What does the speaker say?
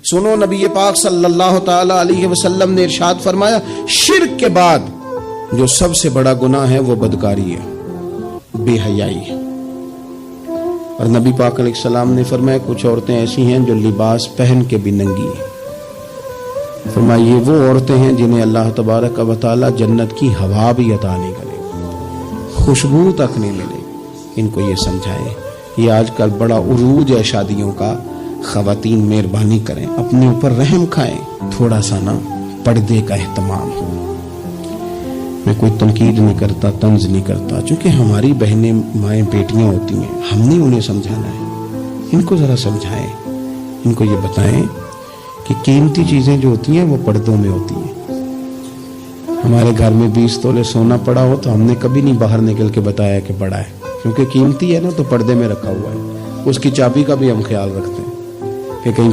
सुनो, नबी पाक सल्लल्लाहु ताला अलैहि वसल्लम ने इरशाद फरमाया, शिर्क के बाद जो सबसे बड़ा गुनाह है वो बदकारी है, बेहयाई है। और नबी पाक अलैहिस्सलाम ने फरमाया, कुछ औरतें ऐसी हैं जो लिबास पहन के भी नंगी हैं। फरमाया, ये वो औरतें हैं जिन्हें अल्लाह तबारक व तआला जन्नत की हवा भी अता नहीं करेगा, खुशबू तक नहीं मिलेगी। इनको ये समझाएं। ये आजकल बड़ा उरूज है शादियों का। ख़वातीन मेहरबानी करें, अपने ऊपर रहम खाएं, थोड़ा सा ना पर्दे का एहतमाम। मैं कोई तनकीद नहीं करता, तंज नहीं करता, क्योंकि हमारी बहनें माएँ बेटियां होती हैं, हमने उन्हें समझाना है। इनको ज़रा समझाएं, इनको ये बताएं कि कीमती चीज़ें जो होती हैं वो पर्दों में होती हैं। हमारे घर में 20 तोले सोना पड़ा हो तो हमने कभी नहीं बाहर निकल के बताया कि पड़ा है, क्योंकि कीमती है ना, तो पर्दे में रखा हुआ है। उसकी चाबी का भी हम ख्याल रखते हैं कि कहीं